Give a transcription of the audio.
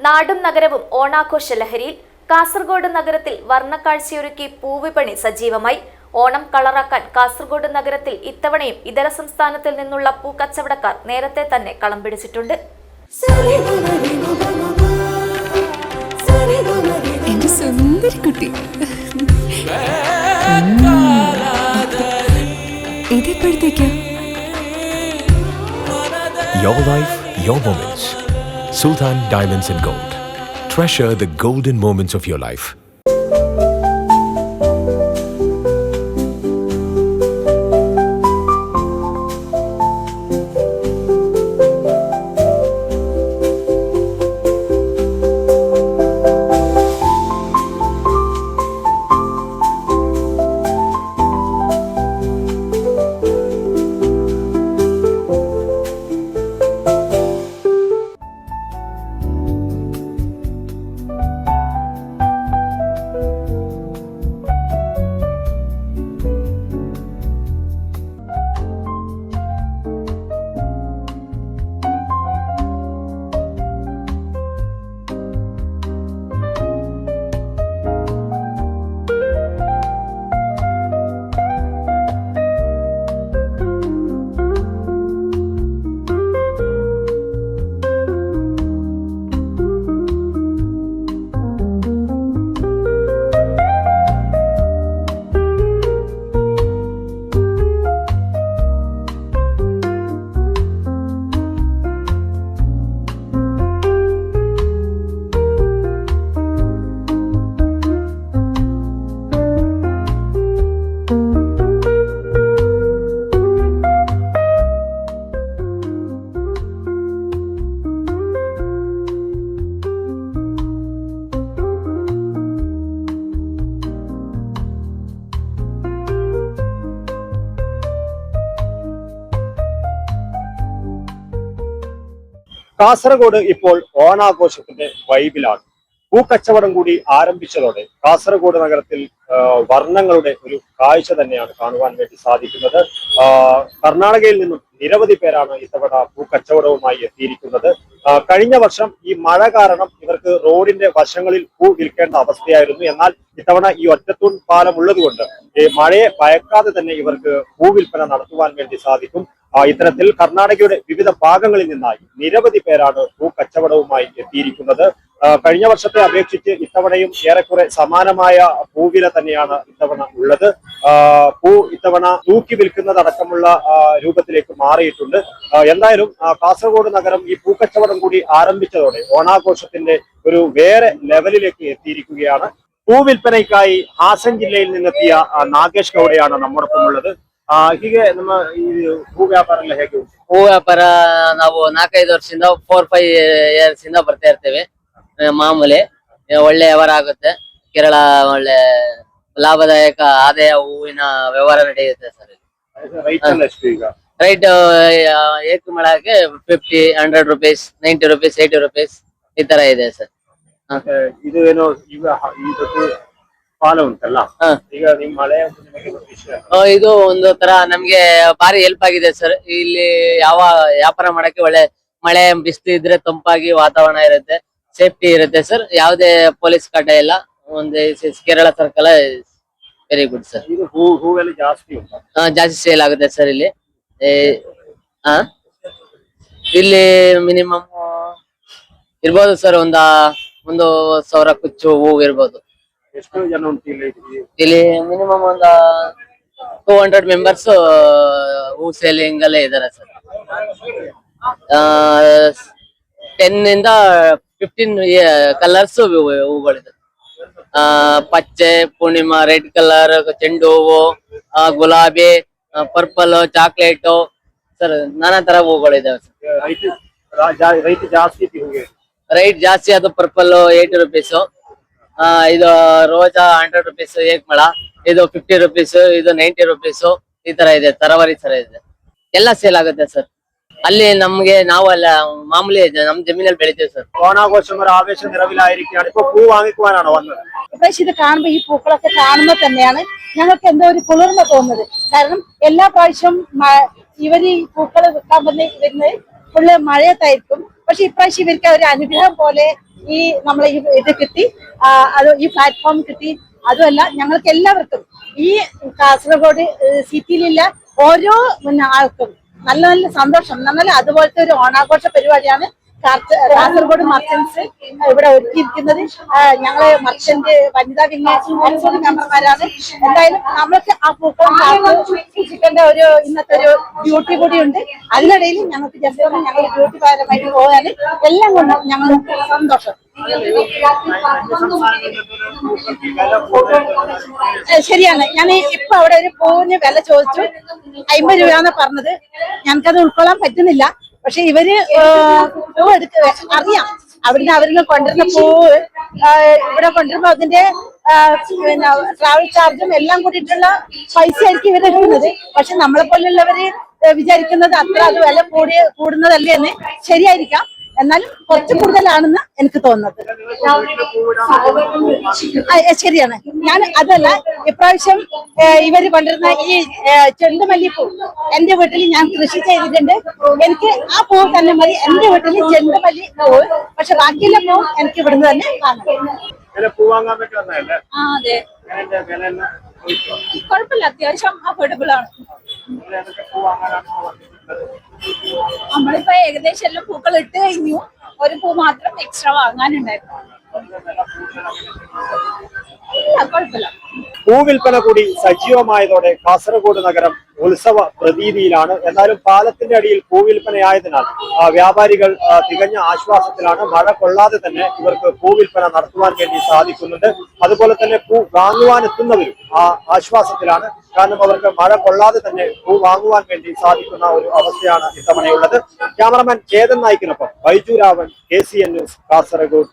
നാടും നഗരവും ഓണാഘോഷ ലഹരിയിൽ. കാസർഗോഡ് നഗരത്തിൽ വർണ്ണക്കാഴ്ചയൊരുക്കി പൂവിപണി സജീവമായി. ഓണം കളറാക്കാൻ കാസർഗോഡ് നഗരത്തിൽ ഇത്തവണയും ഇതര സംസ്ഥാനത്തിൽ നിന്നുള്ള പൂക്കച്ചവടക്കാർ നേരത്തെ തന്നെ കളം പിടിച്ചിട്ടുണ്ട്. Your life, your moments. Sultan Diamonds and Gold. Treasure the golden moments of your life. Kasaragod ഇപ്പോൾ ഓണാഘോഷത്തിന്റെ വൈബിലാണ്. പൂക്കച്ചവടം കൂടി ആരംഭിച്ചതോടെ കാസർഗോഡ് നഗരത്തിൽ വർണ്ണങ്ങളുടെ ഒരു കാഴ്ച തന്നെയാണ് കാണുവാൻ വേണ്ടി സാധിക്കുന്നത്. കർണാടകയിൽ നിന്നും നിരവധി പേരാണ് ഇത്തവണ പൂക്കച്ചവടവുമായി എത്തിയിരിക്കുന്നത്. കഴിഞ്ഞ വർഷം ഈ മഴ കാരണം ഇവർക്ക് റോഡിന്റെ വശങ്ങളിൽ പൂ വിൽക്കേണ്ട അവസ്ഥയായിരുന്നു. എന്നാൽ ഇത്തവണ ഈ ഒറ്റത്തൂൺ പാലം ഉള്ളതുകൊണ്ട് മഴയെ ഭയക്കാതെ തന്നെ ഇവർക്ക് പൂവിൽപ്പന നടത്തുവാൻ വേണ്ടി സാധിക്കും. ഇത്തരത്തിൽ കർണാടകയുടെ വിവിധ ഭാഗങ്ങളിൽ നിന്നായി നിരവധി പേരാണ് പൂക്കച്ചവടവുമായി എത്തിയിരിക്കുന്നത്. കഴിഞ്ഞ വർഷത്തെ അപേക്ഷിച്ച് ഇത്തവണയും ഏറെക്കുറെ സമാനമായ പൂവില തന്നെയാണ് ഇത്തവണ ഉള്ളത്. പൂ ഇത്തവണ തൂക്കി വിൽക്കുന്നതടക്കമുള്ള രൂപത്തിലേക്ക് മാറിയിട്ടുണ്ട്. എന്തായാലും കാസർഗോഡ് നഗരം ഈ പൂക്കച്ചവടം കൂടി ആരംഭിച്ചതോടെ ഓണാഘോഷത്തിന്റെ ഒരു വേറെ ലെവലിലേക്ക് ಎತ್ತಿയിരിക്കുകയാണ്. ಪೂ ವಿಲ್ಪನೆಗಾಗಿ ಹಾಸನ ಜಿಲ್ಲೆಯಲ್ಲಿ ನಿന്നെತ್ತಿಯ ನಾಗೇಶ್ ಗೌಡೆയാണ് നമ്മോടൊപ്പം ಉള്ളത്. ಹೀಗೆ ನಮ್ಮ ಈ ಹೂ ವ್ಯಾಪಾರ ಎಲ್ಲ ಹೇಗೆ ಉಂಟು? ಹೂ ವ್ಯಾಪಾರ ನಾವು 4-5 ವರ್ಷದಿಂದ 4-5 ಇಯರ್ಸ್ ಇಂದ ಬರ್ತಾ ಇರ್ತೇವೆ. ಮಾಮೂಲಿ ಒಳ್ಳೆ ವ್ಯವಹಾರ ಆಗುತ್ತೆ. ಕೇರಳ ಒಳ್ಳೆ ಲಾಭದಾಯಕ ಆದಾಯ ಹೂವಿನ ವ್ಯವಹಾರ ನಡೆಯುತ್ತೆ ಸರ್. ರೈಟ್ ಏಕ ಮಳಕ್ಕೆ 50, 100 rupees, 90 rupees, 80 rupees ಈ ತರ ಇದೆ ಸರ್. ಇದು ಏನೋ ಈಗ ಪಾಲ ಉಂಟಲ್ಲ, ಈಗ ನಿಮ್ ಮಳೆ ಇದು ಒಂದು ತರ ನಮ್ಗೆ ಭಾರಿ ಹೆಲ್ಪ್ ಆಗಿದೆ ಸರ್. ಇಲ್ಲಿ ಯಾವ ವ್ಯಾಪಾರ ಮಾಡಕ್ಕೆ ಒಳ್ಳೆ ಮಳೆ ಬಿಸಿಲು ಇದ್ರೆ ತಂಪಾಗಿ ವಾತಾವರಣ ಇರುತ್ತೆ, ಸೇಫ್ಟಿ ಇರುತ್ತೆ ಸರ್. ಯಾವುದೇ ಪೊಲೀಸ್ ಕಾಟ ಇಲ್ಲ. ಒಂದು Kerala circle very good sir. ಹೂವೆಲ್ಲ ಜಾಸ್ತಿ ಉಂಟು? ಜಾಸ್ತಿ ಸೇಲ್ ಆಗುತ್ತೆ ಸರ್ ಇಲ್ಲಿ. ಇಲ್ಲಿ ಮಿನಿಮಮ್ ಇರ್ಬೋದು ಸರ್, 1,000 ಕುಚ್ಚು ಹೂವು ಇರ್ಬೋದು. ಎಷ್ಟು ಜನ ಉಂಟು ಇಲ್ಲಿ? ಮಿನಿಮಮ್ 200 ಮೆಂಬರ್ಸ್ ಹೂ ಸೇಲಿಂಗ್ ಅಲ್ಲೇ ಇದಾರೆ ಸರ್. 10 ಇಂದ 15 ಕಲರ್ಸ್ ಹೂಗಳಿದೆ. ಪಚ್ಚೆ, ಪೂರ್ಣಿಮಾ, ರೆಡ್ ಕಲರ್, ಚೆಂಡು ಹೂವು, ಗುಲಾಬಿ, ಪರ್ಪಲ್, ಚಾಕ್ಲೇಟ್ ಸರ್, ನಾನಾ ತರ ಹೂಗಳಿದಾವೆ ಸರ್. ರೈಟ್ ಜಾಸ್ತಿ ಅದು ಪರ್ಪಲ್ 80 rupees, ಇದು ರೋಜಾ 100 rupees ಏಕ್ ಮಳ, ಇದು 50 rupees, ಇದು 90 rupees ಈ ತರ ಇದೆ. ತರವಾರಿ ತರ ಇದೆ, ಎಲ್ಲ ಸೇಲ್ ಆಗುತ್ತೆ ಸರ್. ಅಲ್ಲಿ നಮಗೆ നാവല്ല മാമൂലി നമ്മുടെ ജമീനിൽ ಬೆಳಿತೀವಿ സർ. ഓണാഘോഷം ഒരു ആവേശ നിറവിലായിരിക്കുകയാണ്. ഇപ്പൊ പൂ വാങ്ങിക്കുവാനാണോ വന്നത്? പക്ഷെ ഇത് കാണുമ്പോൾ ഈ പൂക്കളൊക്കെ കാണുമ്പോൾ തന്നെയാണ് ഞങ്ങൾക്ക് എന്തോ ഒരു കുളിർമ തോന്നുന്നത്. കാരണം എല്ലാ പ്രാവശ്യം ഇവർ ഈ പൂക്കൾ വിൽക്കാൻ വരുന്നത് ഫുള്ള് മഴയത്തായിരിക്കും. പക്ഷെ ഇപ്രാവശ്യം ഇവർക്ക് ഒരു അനുഗ്രഹം പോലെ ഈ നമ്മളെ ഈ ഇത് കിട്ടി, അത് ഈ പ്ലാറ്റ്ഫോം കിട്ടി. അതുമല്ല ഞങ്ങൾക്ക് എല്ലാവർക്കും ഈ കാസർഗോഡ് സിറ്റിയിലുള്ള ഓരോ ആൾക്കും നല്ല നല്ല സന്തോഷം. എന്നാൽ അതുപോലത്തെ ഒരു ഓണാഘോഷ പരിപാടിയാണ് കാസർഗോഡ് മർച്ചന്റ്സ് ഇവിടെ ഒരുക്കിയിരിക്കുന്നത്. ഞങ്ങള് മർച്ചന്റ് വനിതാ വിങ് മെമ്പർമാരാണ്. എന്തായാലും നമ്മൾക്ക് ആ പൂക്കളം സൂക്ഷിക്കേണ്ട ഒരു ഇന്നത്തെ ഒരു ഡ്യൂട്ടി കൂടിയുണ്ട്. അതിനിടയിൽ ഞങ്ങൾക്ക് ജസ്റ്റ് ഒന്ന് ഞങ്ങൾ ഡ്യൂട്ടി പരമായിട്ട് പോകാന് എല്ലാം കൊണ്ടും ഞങ്ങൾക്ക് സന്തോഷം. ശരിയാണ്. ഞാൻ ഇപ്പൊ അവിടെ ഒരു പൂവിന് വില ചോദിച്ചു, 50 രൂപയാണ് പറഞ്ഞത്. ഞങ്ങൾക്കത് ഉൾക്കൊള്ളാൻ പറ്റുന്നില്ല. പക്ഷെ ഇവര് പൂവ് അറിയാം, അവിടുന്ന് അവരിൽ കൊണ്ടുവരുന്ന പൂവ് ഇവിടെ കൊണ്ടുവരുമ്പോ അതിന്റെ പിന്നെ ട്രാവൽ ചാർജും എല്ലാം കൂടിയിട്ടുള്ള പൈസ ആയിരിക്കും ഇവരെടുക്കുന്നത്. പക്ഷെ നമ്മളെ പോലുള്ളവര് വിചാരിക്കുന്നത് അത്ര അത് വില കൂടുന്നതല്ലേ എന്ന്. ശരിയായിരിക്കാം, എന്നാലും കുറച്ച് കൂടുതലാണെന്ന് എനിക്ക് തോന്നുന്നത്. ശരിയാണ്. ഞാൻ അതല്ല, ഇപ്രാവശ്യം ഇവര് കൊണ്ടുവരുന്ന ഈ ചെണ്ടുമല്ലിപ്പൂ എന്റെ വീട്ടിൽ ഞാൻ കൃഷി ചെയ്തിട്ടുണ്ട്. എനിക്ക് ആ പൂവ് തന്നെ മതി. എന്റെ വീട്ടിൽ ചെണ്ടുമല്ലി പൂവ്, പക്ഷെ ബാക്കിയുള്ള പൂവ് എനിക്ക് ഇവിടുന്ന് തന്നെ കാണാം. അതെ, കുഴപ്പമില്ല, അത്യാവശ്യം അഫോർഡബിൾ ആണ്. നമ്മളിപ്പോ ഏകദേശം എല്ലാം പൂക്കൾ ഇട്ട് കഴിഞ്ഞു. ഒരു പൂ മാത്രം എക്സ്ട്രാ വാങ്ങാനുണ്ടായിരുന്നു. ഇല്ല, കുഴപ്പമില്ല. പൂവിൽപ്പന കൂടി സജീവമായതോടെ കാസർഗോഡ് നഗരം ഉത്സവ പ്രതീതിയിലാണ്. എന്നാലും പാലത്തിന്റെ അടിയിൽ പൂവിൽപ്പനയായതിനാൽ വ്യാപാരികൾ തികഞ്ഞ ആശ്വാസത്തിലാണ്. മഴ കൊള്ളാതെ തന്നെ ഇവർക്ക് പൂവിൽപ്പന നടത്തുവാൻ വേണ്ടി സാധിക്കുന്നുണ്ട്. അതുപോലെ തന്നെ പൂ വാങ്ങുവാൻ എത്തുന്നവരും ആ ആശ്വാസത്തിലാണ്. കാരണം അവർക്ക് മഴ കൊള്ളാതെ തന്നെ പൂ വാങ്ങുവാൻ വേണ്ടി സാധിക്കുന്ന ഒരു അവസ്ഥയാണ് ഇത്തവണയുള്ളത്. ക്യാമറമാൻ ചേതൻ നായിക്കിനൊപ്പം ബൈജു രാവൺ, KCN ന്യൂസ്, കാസർഗോഡ്.